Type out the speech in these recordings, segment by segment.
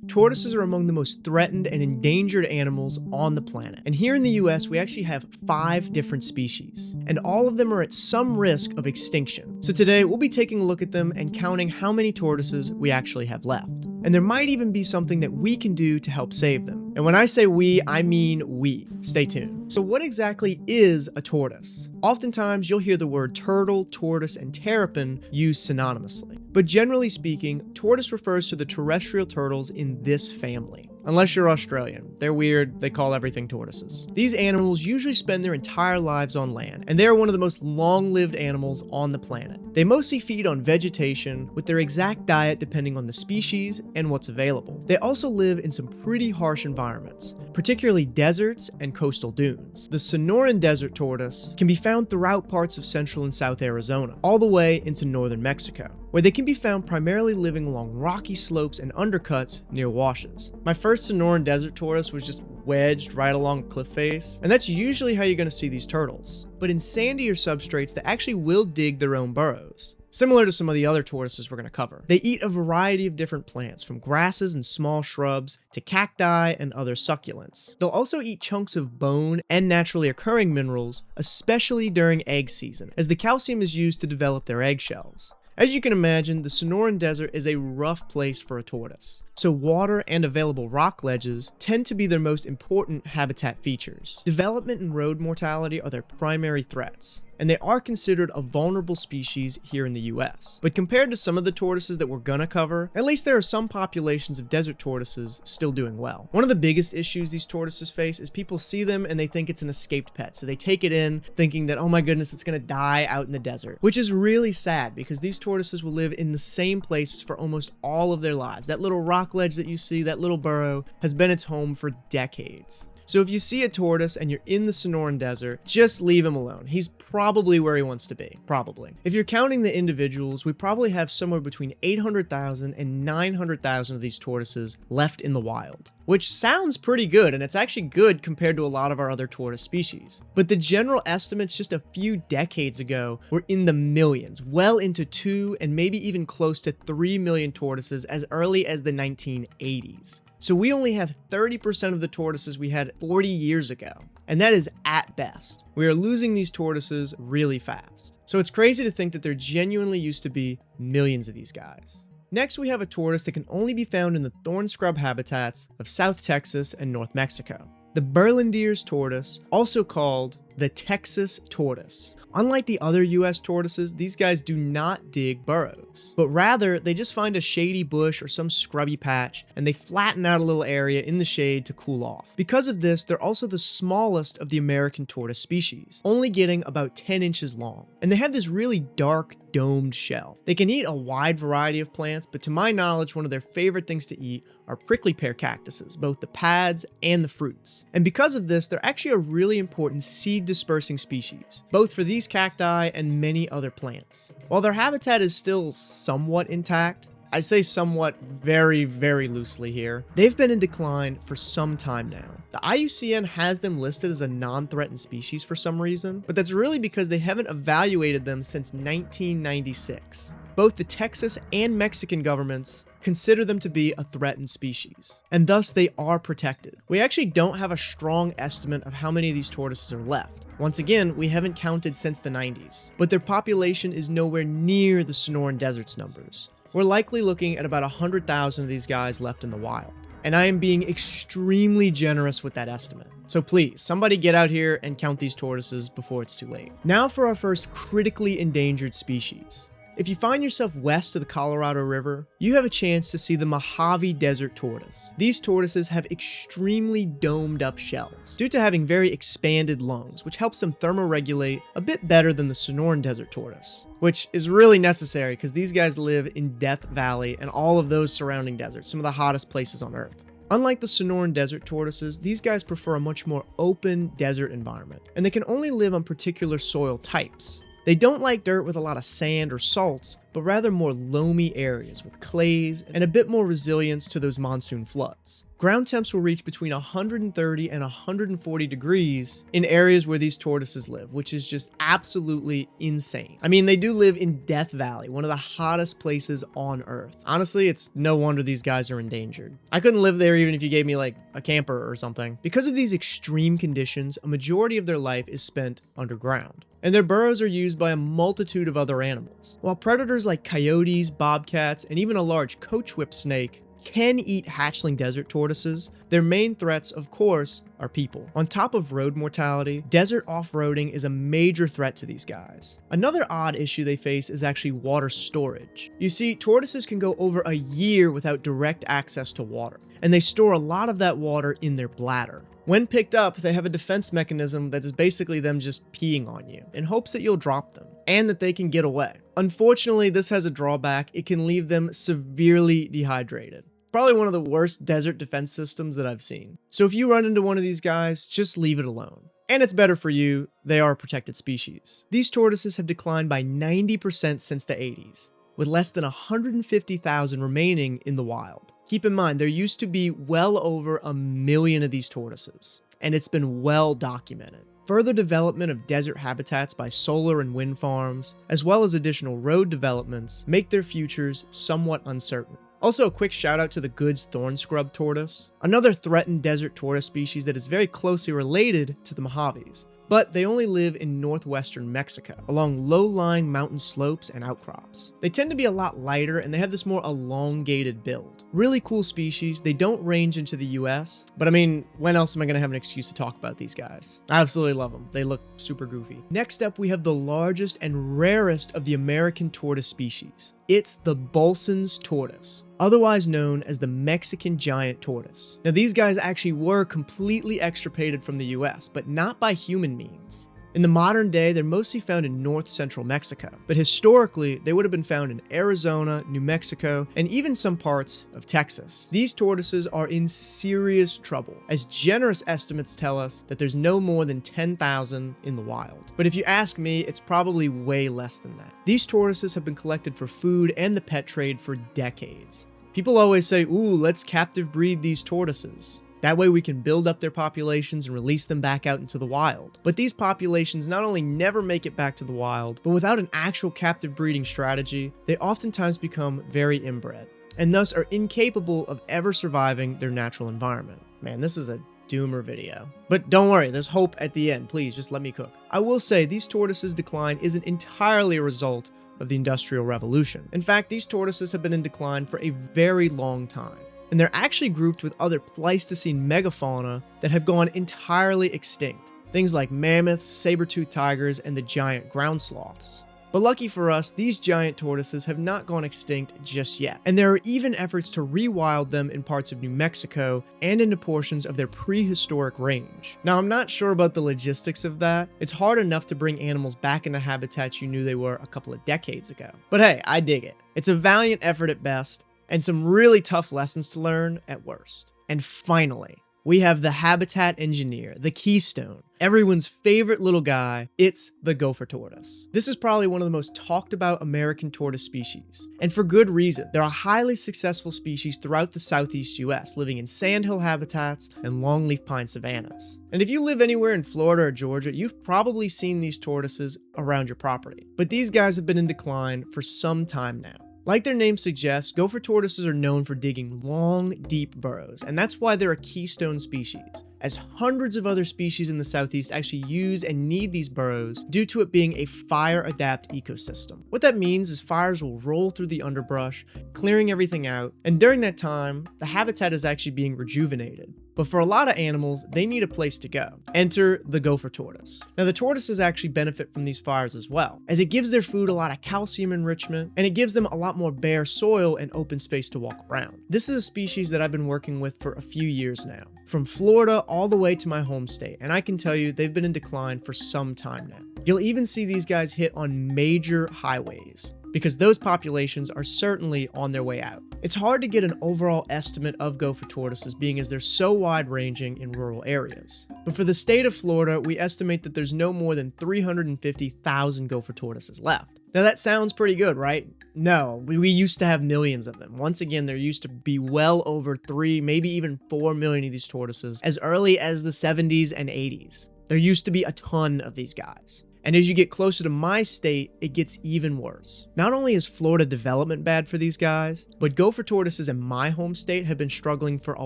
tortoises are among the most threatened and endangered animals on the planet. And here in the US, we actually have 5 different species, and all of them are at some risk of extinction. So today, we'll be taking a look at them and counting how many tortoises we actually have left. And there might even be something that we can do to help save them. And when I say we, I mean we. Stay tuned. So what exactly is a tortoise? Oftentimes, you'll hear the word turtle, tortoise, and terrapin used synonymously. But generally speaking, tortoise refers to the terrestrial turtles in this family. Unless you're Australian. They're weird, they call everything tortoises. These animals usually spend their entire lives on land, and they are one of the most long-lived animals on the planet. They mostly feed on vegetation, with their exact diet depending on the species and what's available. They also live in some pretty harsh environments, particularly deserts and coastal dunes. The Sonoran desert tortoise can be found throughout parts of central and south Arizona, all the way into northern Mexico, where they can be found primarily living along rocky slopes and undercuts near washes. My first Sonoran desert tortoise was just wedged right along a cliff face, and that's usually how you're going to see these turtles. But in sandier substrates, they actually will dig their own burrows, similar to some of the other tortoises we're going to cover. They eat a variety of different plants, from grasses and small shrubs to cacti and other succulents. They'll also eat chunks of bone and naturally occurring minerals, especially during egg season, as the calcium is used to develop their eggshells. As you can imagine, the Sonoran Desert is a rough place for a tortoise, so water and available rock ledges tend to be their most important habitat features. Development and road mortality are their primary threats, and they are considered a vulnerable species here in the US. But compared to some of the tortoises that we're gonna cover, at least there are some populations of desert tortoises still doing well. One of the biggest issues these tortoises face is people see them and they think it's an escaped pet, so they take it in thinking that, oh my goodness, it's gonna die out in the desert, which is really sad because these tortoises will live in the same places for almost all of their lives. That little rock ledge that you see, that little burrow, has been its home for decades. So if you see a tortoise and you're in the Sonoran Desert, just leave him alone. He's probably where he wants to be, probably. If you're counting the individuals, we probably have somewhere between 800,000 and 900,000 of these tortoises left in the wild, which sounds pretty good, and it's actually good compared to a lot of our other tortoise species. But the general estimates just a few decades ago were in the millions, well into 2 and maybe even close to 3 million tortoises as early as the 1980s. So we only have 30% of the tortoises we had 40 years ago, and that is at best. We are losing these tortoises really fast. So it's crazy to think that there genuinely used to be millions of these guys. Next, we have a tortoise that can only be found in the thorn scrub habitats of South Texas and North Mexico. The Berlandier's tortoise, also called the Texas tortoise. Unlike the other US tortoises, these guys do not dig burrows, but rather they just find a shady bush or some scrubby patch and they flatten out a little area in the shade to cool off. Because of this, they're also the smallest of the American tortoise species, only getting about 10 inches long. And they have this really dark, domed shell. They can eat a wide variety of plants, but to my knowledge, one of their favorite things to eat are prickly pear cactuses, both the pads and the fruits. And because of this, they're actually a really important seed dispersing species, both for these cacti and many other plants. While their habitat is still somewhat intact, I say somewhat very, very loosely here, they've been in decline for some time now. The IUCN has them listed as a non-threatened species for some reason, but that's really because they haven't evaluated them since 1996. Both the Texas and Mexican governments consider them to be a threatened species, and thus they are protected. We actually don't have a strong estimate of how many of these tortoises are left. Once again, we haven't counted since the 90s, but their population is nowhere near the Sonoran Desert's numbers. We're likely looking at about 100,000 of these guys left in the wild, and I am being extremely generous with that estimate. So please, somebody get out here and count these tortoises before it's too late. Now for our first critically endangered species. If you find yourself west of the Colorado River, you have a chance to see the Mojave desert tortoise. These tortoises have extremely domed up shells due to having very expanded lungs, which helps them thermoregulate a bit better than the Sonoran desert tortoise, which is really necessary because these guys live in Death Valley and all of those surrounding deserts, some of the hottest places on Earth. Unlike the Sonoran desert tortoises, these guys prefer a much more open desert environment, and they can only live on particular soil types. They don't like dirt with a lot of sand or salts, but rather more loamy areas with clays and a bit more resilience to those monsoon floods. Ground temps will reach between 130 and 140 degrees in areas where these tortoises live, which is just absolutely insane. I mean, they do live in Death Valley, one of the hottest places on Earth. Honestly, it's no wonder these guys are endangered. I couldn't live there even if you gave me like a camper or something. Because of these extreme conditions, a majority of their life is spent underground, and their burrows are used by a multitude of other animals. While predators like coyotes, bobcats, and even a large coachwhip snake can eat hatchling desert tortoises, their main threats, of course, are people. On top of road mortality, desert off-roading is a major threat to these guys. Another odd issue they face is actually water storage. You see, tortoises can go over a year without direct access to water, and they store a lot of that water in their bladder. When picked up, they have a defense mechanism that is basically them just peeing on you in hopes that you'll drop them and that they can get away. Unfortunately, this has a drawback. It can leave them severely dehydrated. Probably one of the worst desert defense systems that I've seen. So if you run into one of these guys, just leave it alone. And it's better for you, they are a protected species. These tortoises have declined by 90% since the 80s, with less than 150,000 remaining in the wild. Keep in mind, there used to be well over 1 million of these tortoises, and it's been well documented. Further development of desert habitats by solar and wind farms, as well as additional road developments, make their futures somewhat uncertain. Also, a quick shout out to the Goods thorn scrub tortoise, another threatened desert tortoise species that is very closely related to the Mojaves, but they only live in northwestern Mexico, along low-lying mountain slopes and outcrops. They tend to be a lot lighter, and they have this more elongated build. Really cool species. They don't range into the US, but I mean, when else am I gonna have an excuse to talk about these guys? I absolutely love them. They look super goofy. Next up, we have the largest and rarest of the American tortoise species. It's the Bolson's tortoise, otherwise known as the Mexican giant tortoise. Now, these guys actually were completely extirpated from the US, but not by human means. In the modern day, they're mostly found in north-central Mexico, but historically, they would have been found in Arizona, New Mexico, and even some parts of Texas. These tortoises are in serious trouble, as generous estimates tell us that there's no more than 10,000 in the wild. But if you ask me, it's probably way less than that. These tortoises have been collected for food and the pet trade for decades. People always say, ooh, let's captive breed these tortoises. That way we can build up their populations and release them back out into the wild. But these populations not only never make it back to the wild, but without an actual captive breeding strategy, they oftentimes become very inbred, and thus are incapable of ever surviving their natural environment. Man, this is a doomer video. But don't worry, there's hope at the end. Please, just let me cook. I will say, these tortoises' decline isn't entirely a result of the Industrial Revolution. In fact, these tortoises have been in decline for a very long time, and they're actually grouped with other Pleistocene megafauna that have gone entirely extinct. Things like mammoths, saber-toothed tigers, and the giant ground sloths. But lucky for us, these giant tortoises have not gone extinct just yet, and there are even efforts to rewild them in parts of New Mexico and into portions of their prehistoric range. Now, I'm not sure about the logistics of that. It's hard enough to bring animals back into habitats you knew they were a couple of decades ago. But hey, I dig it. It's a valiant effort at best, and some really tough lessons to learn at worst. And finally, we have the habitat engineer, the keystone, everyone's favorite little guy. It's the gopher tortoise. This is probably one of the most talked about American tortoise species, and for good reason. They're a highly successful species throughout the southeast US, living in sandhill habitats and longleaf pine savannas. And if you live anywhere in Florida or Georgia, you've probably seen these tortoises around your property. But these guys have been in decline for some time now. Like their name suggests, gopher tortoises are known for digging long, deep burrows, and that's why they're a keystone species, as hundreds of other species in the southeast actually use and need these burrows due to it being a fire-adapt ecosystem. What that means is fires will roll through the underbrush, clearing everything out, and during that time, the habitat is actually being rejuvenated. But for a lot of animals, they need a place to go. Enter the gopher tortoise. Now, the tortoises actually benefit from these fires as well, as it gives their food a lot of calcium enrichment, and it gives them a lot more bare soil and open space to walk around. This is a species that I've been working with for a few years now, from Florida all the way to my home state, and I can tell you they've been in decline for some time now. You'll even see these guys hit on major highways, because those populations are certainly on their way out. It's hard to get an overall estimate of gopher tortoises, being as they're so wide-ranging in rural areas. But for the state of Florida, we estimate that there's no more than 350,000 gopher tortoises left. Now that sounds pretty good, right? No, we used to have millions of them. Once again, there used to be well over 3, maybe even 4 million of these tortoises as early as the 70s and 80s. There used to be a ton of these guys. And as you get closer to my state, it gets even worse. Not only is Florida development bad for these guys, but gopher tortoises in my home state have been struggling for a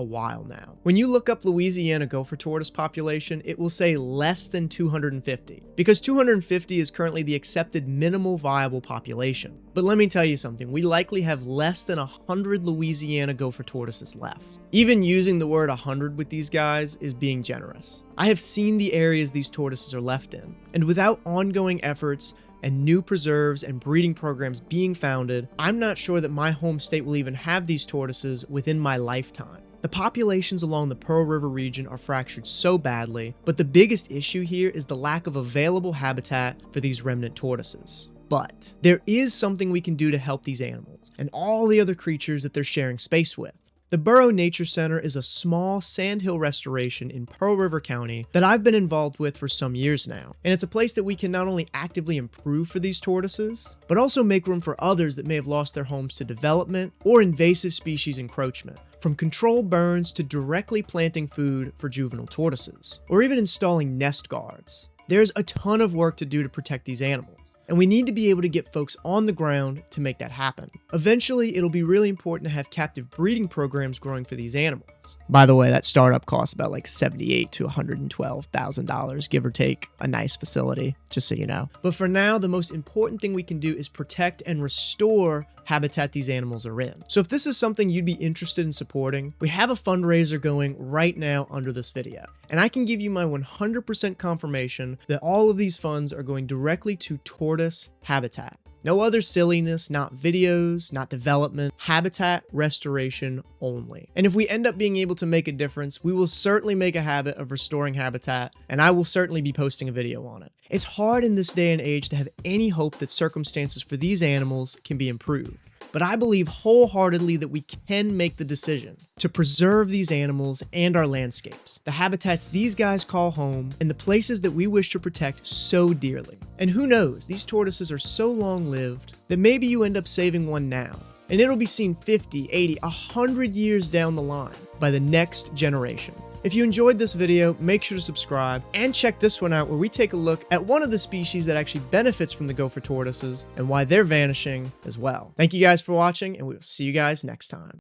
while now. When you look up Louisiana gopher tortoise population, it will say less than 250, because 250 is currently the accepted minimal viable population. But let me tell you something, we likely have less than 100 Louisiana gopher tortoises left. Even using the word 100 with these guys is being generous. I have seen the areas these tortoises are left in, and without ongoing efforts and new preserves and breeding programs being founded, I'm not sure that my home state will even have these tortoises within my lifetime. The populations along the Pearl River region are fractured so badly, but the biggest issue here is the lack of available habitat for these remnant tortoises. But there is something we can do to help these animals and all the other creatures that they're sharing space with. The Burrow Nature Center is a small sandhill restoration in Pearl River County that I've been involved with for some years now. And it's a place that we can not only actively improve for these tortoises, but also make room for others that may have lost their homes to development or invasive species encroachment. From controlled burns to directly planting food for juvenile tortoises, or even installing nest guards. There's a ton of work to do to protect these animals. And we need to be able to get folks on the ground to make that happen. Eventually, it'll be really important to have captive breeding programs growing for these animals. By the way, that startup costs about like $78,000 to $112,000, give or take, a nice facility, just so you know. But for now, the most important thing we can do is protect and restore habitat these animals are in. So if this is something you'd be interested in supporting, we have a fundraiser going right now under this video. And I can give you my 100% confirmation that all of these funds are going directly to tortoise habitat. No other silliness, not videos, not development, habitat restoration only. And if we end up being able to make a difference, we will certainly make a habit of restoring habitat, and I will certainly be posting a video on it. It's hard in this day and age to have any hope that circumstances for these animals can be improved. But I believe wholeheartedly that we can make the decision to preserve these animals and our landscapes, the habitats these guys call home, and the places that we wish to protect so dearly. And who knows, these tortoises are so long-lived that maybe you end up saving one now, and it'll be seen 50, 80, 100 years down the line by the next generation. If you enjoyed this video, make sure to subscribe and check this one out where we take a look at one of the species that actually benefits from the gopher tortoises and why they're vanishing as well. Thank you guys for watching, and we will see you guys next time.